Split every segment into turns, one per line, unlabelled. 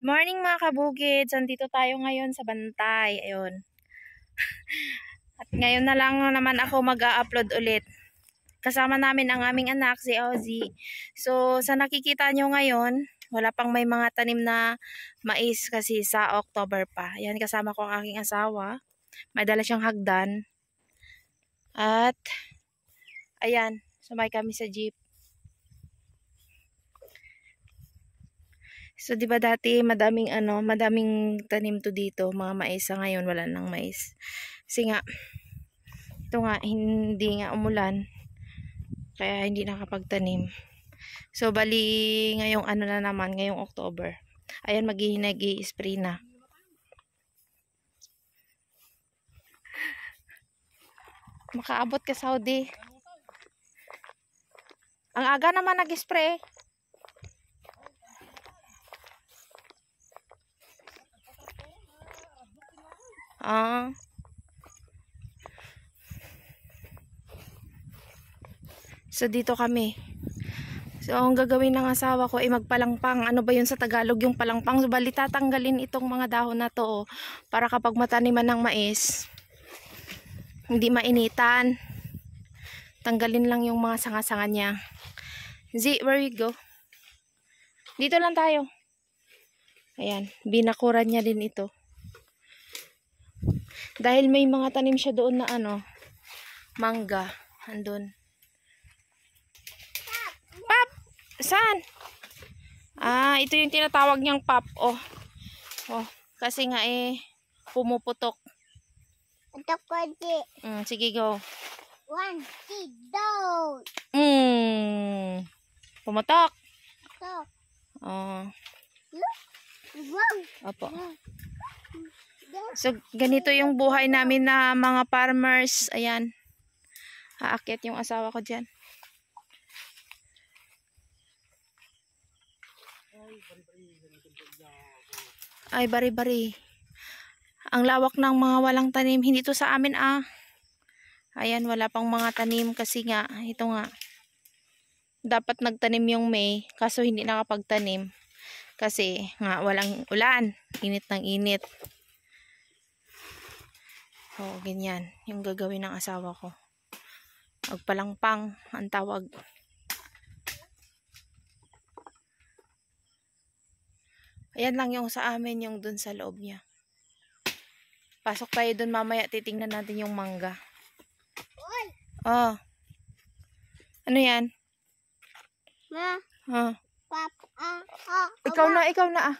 Morning mga kabukid. Nandito tayo ngayon sa Bantay. Ayun. At ngayon na lang naman ako mag-a-upload ulit. Kasama namin ang aming anak, si Ozzy. So, sa nakikita nyo ngayon, wala pang may mga tanim na mais kasi sa October pa. Ayan, kasama ko ang aking asawa. May dala siyang hagdan. At, ayan, sumay kami sa jeep. So, di ba dati madaming tanim to dito, mga mais. Sa ngayon wala nang mais. Kasi nga ito nga hindi nga umulan. Kaya hindi nakapagtanim. So, bali ngayong na naman, ngayong October. Ayan, nag-i-spray na. Makaabot ka, Saudi. Ang aga naman nag-spray. So, dito kami. So, ang gagawin ng asawa ko ay magpalangpang. Ano ba yun sa Tagalog yung palangpang? So, bali tatanggalin itong mga dahon na to para kapag mataniman ng mais, hindi mainitan. Tanggalin lang yung mga sanga-sanga niya. Z, where you go? Dito lang tayo. Ayan, binakuran niya din ito. Dahil may mga tanim siya doon na mangga. Andun. Pap! Saan? Ito yung tinatawag niyang pap. Oh, kasi nga pumuputok.
Ito ko di.
Sige, go.
1, 2, down.
Pumutok.
Ito.
Opo. So, ganito yung buhay namin na mga farmers. Ayan. Aakyat yung asawa ko dyan. Ay, bari-bari. Ang lawak ng mga walang tanim. Hindi to sa amin Ayan, wala pang mga tanim kasi nga, ito nga. Dapat nagtanim yung May, kaso hindi nakapagtanim. Kasi nga, walang ulan. Init ng init. So, ganyan. Yung gagawin ng asawa ko. Magpalangpang ang tawag. Ayan lang yung sa amin, yung dun sa loob niya. Pasok tayo dun mamaya, titingnan natin yung mangga. Ano yan?
Pap,
Ikaw na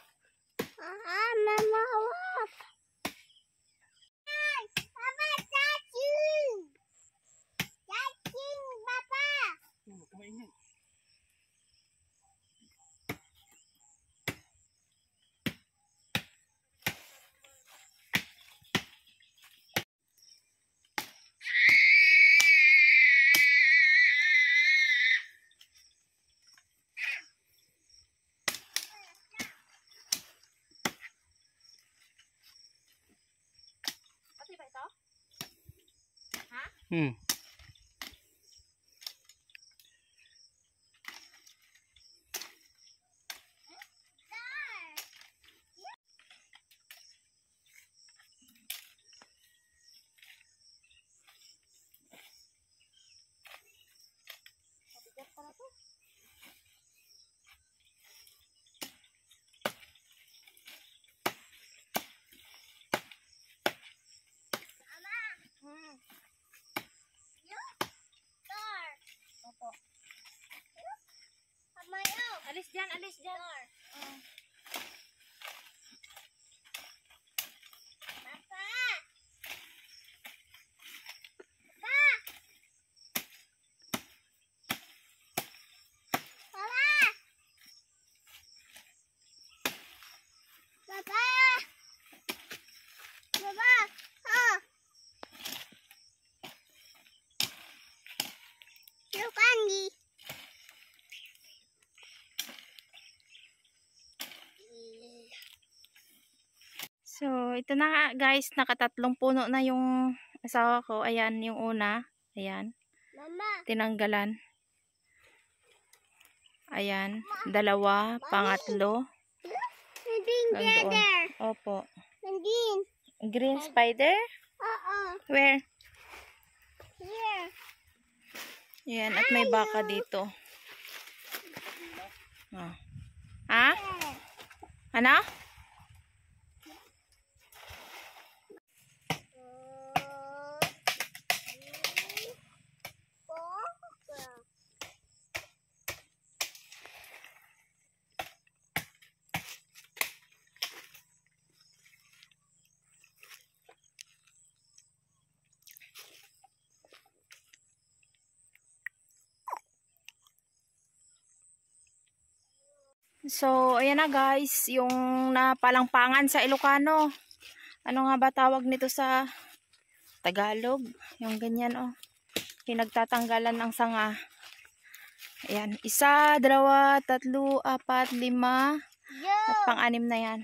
mama, wap. Papa, touching. Touching, papa.
Pati ba ito? Ha? Alis dyan, alis dyan.
Papa.
So, ito na nga guys, nakatatlong puno na yung asawa ko. Ayan, yung una. Ayan.
Mama.
Tinanggalan. Ayan, dalawa, pangatlo.
Nandun
Nandoon.
there.
Opo.
Nandun.
Green spider? Where?
Here.
Yan, at may baka dito. Oh. Ha? Ano? So, ayan na guys, yung napalangpangan sa Ilocano. Ano nga ba tawag nito sa Tagalog? Yung ganyan, oh. Pinagtatanggalan ng sanga. Ayan, 1, 2, 3, 4, 5. At pang-anim na yan.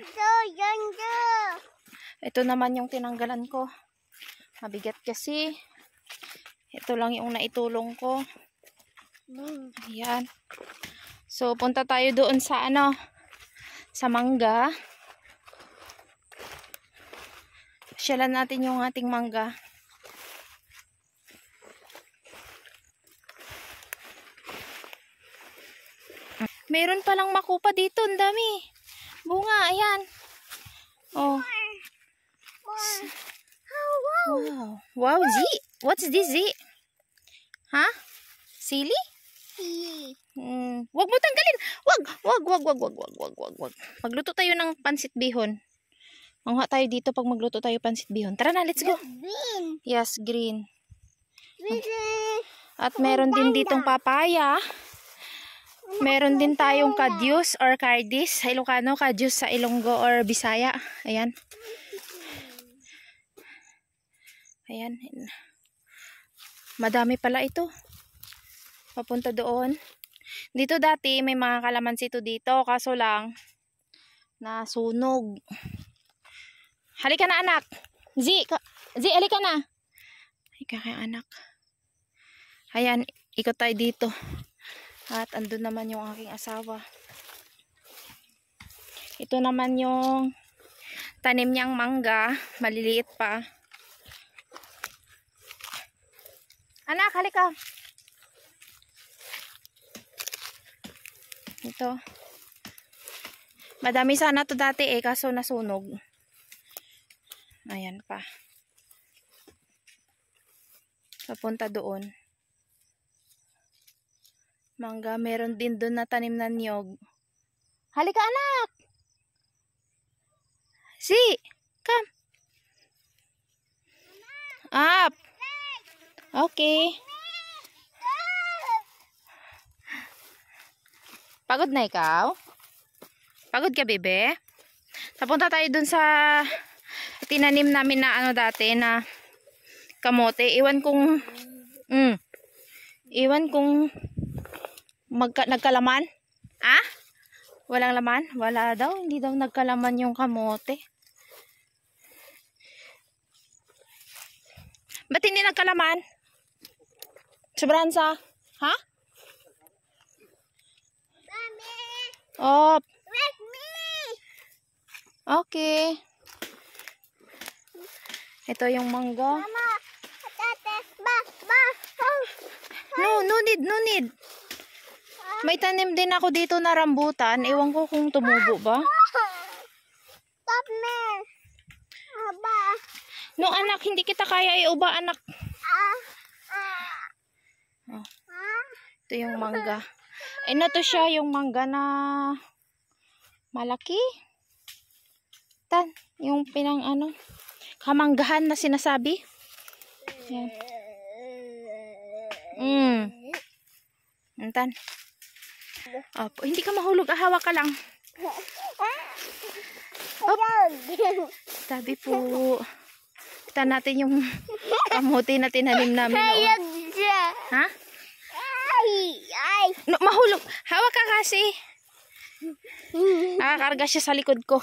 Ito naman yung tinanggalan ko. Mabigat kasi. Ito lang yung naitulong ko. Ayan. So, punta tayo doon sa sa mangga. Pasyalan natin yung ating mangga. Meron palang makupa dito, ang dami. Bunga, ayan. Oh. Wow. Wow, Z. What's this, Z? Ha? Sili? Wag mo tanggalin. Wag. Magluto tayo ng pansit bihon. Mangha tayo dito pag magluto tayo pansit bihon. Tara na, let's go.
Green.
Yes, green. At meron din ditong papaya. Meron din tayong kadyus or kardis sa Ilocano, kadyus sa Ilonggo or Bisaya. Ayan. Ayan. Madami pala ito. Papunta doon. Dito dati may mga kalamansi to dito, kaso lang nasunog. Halika na anak. Z, halika na. Halika kay anak. Ayan, ikot tayo dito. At andun naman yung aking asawa. Ito naman yung tanim niyang mangga, maliliit pa. Anak, halika. Ito. Madami sana to dati kaso nasunog. Ayan pa. Papunta doon. Mangga, meron din doon na tanim na niyog. Halika anak! Si! Come! Up! Okay. Pagod na ikaw? Pagod ka, bebe? Napunta tayo dun sa tinanim namin na dati na kamote. Iwan kong nagkalaman. Ah? Walang laman? Wala daw. Hindi daw nagkalaman yung kamote. Ba't hindi nagkalaman? Sobrang sa? Ha? Oh. Okay. Ito yung mangga. No need. May tanim din ako dito na rambutan. Ewan ko kung tumubo ba. No anak, hindi kita kaya iuba anak. Oh. Ito yung mangga. Na to siya yung mangga na malaki. Tan, yung pinang kamanggahan na sinasabi. Yan. Tan. Opo, hindi ka mahulog, hawak ka lang. Op. Sabi po, kita natin yung kamote na tinanim namin noon. Ha? No, mahulog. Hawak ka kasi. Nakakarga siya sa likod ko.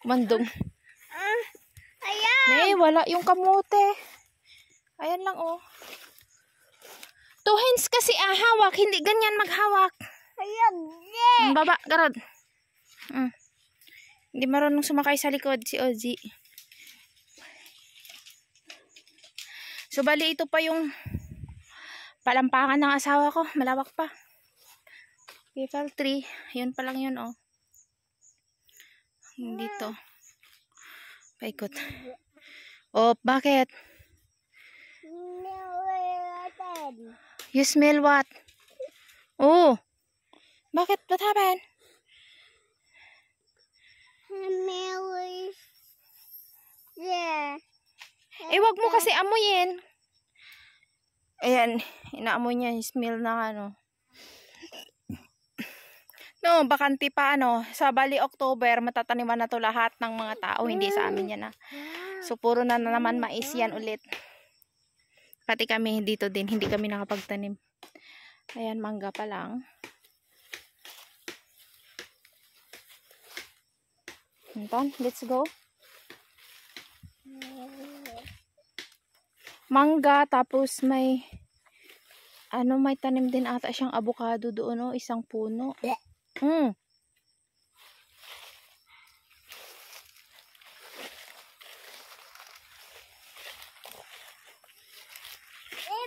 Kumandong. Wala yung kamote. Ayan lang oh. 2 hands kasi hawak. Hindi ganyan maghawak. Baba, garod. Hindi marunong sumakay sa likod si Ozzy. So, bali ito pa yung palampangan ng asawa ko. Malawak pa. Maple tree. Yun pa lang yun, oh. Dito. Paikot. Oh, bakit? You smell what? Oh. Bakit? What happened?
Yeah.
Eh, wag mo kasi amuyin. Ayan. Inaamoy niya yung smell na ano. No, bakanti pa ano. Sa bali October, matataniman na to lahat ng mga tao. Hindi sa amin yan, So, puro na naman mais yan ulit. Pati kami dito din. Hindi kami nakapagtanim. Ayan, mangga pa lang. Anton, let's go. Mangga, tapos may may tanim din ata siyang avocado doon, no? Isang puno.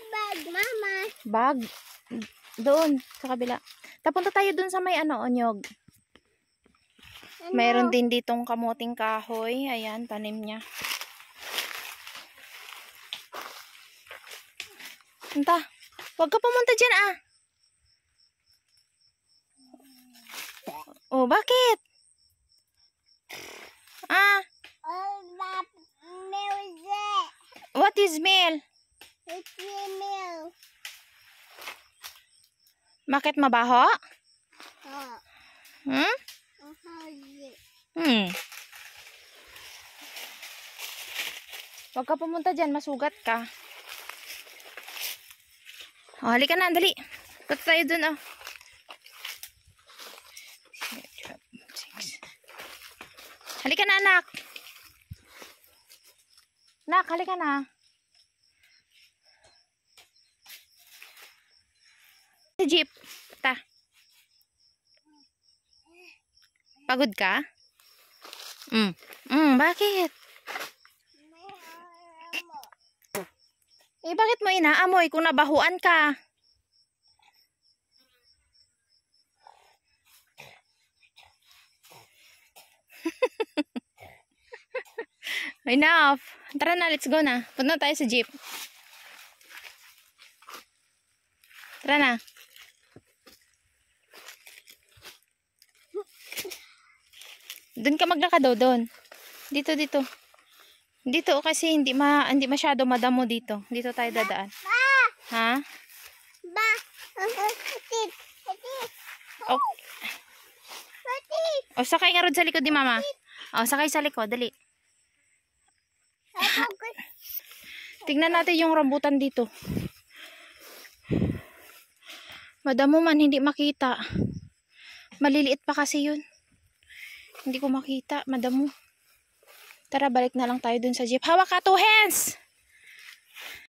Bag, mama.
Bag. Doon, sa kabila. Tapunta tayo doon sa may onyog. Mayroon din ditong kamuting kahoy. Ayan, tanim niya. Punta. Huwag ka pumunta dyan, Oh, bakit? What is meal?
It's milk.
Bakit mabaho? Huwag ka pumunta dyan, masugat ka. Oh, halika na, dali. Punta tayo dun, Halika na, anak. Anak, halika na. Sa jeep. Ta. Pagod ka? Bakit? Eh, bakit mo inaamoy kung nabahuan ka? Enough. Tara na, let's go na. Punta tayo sa jeep. Tara na. Doon ka maglakad daw, doon. Dito. Dito kasi hindi masyado madamo dito. Dito tayo dadaan. Ha? O, sakay nga ron sa likod ni mama. O, sakay sa likod, dali. Tignan natin yung rambutan dito. Madamo man, hindi makita. Maliliit pa kasi yun. Hindi ko makita, madamo. Tara, balik na lang tayo dun sa jeep. Hawak ka, 2 hands!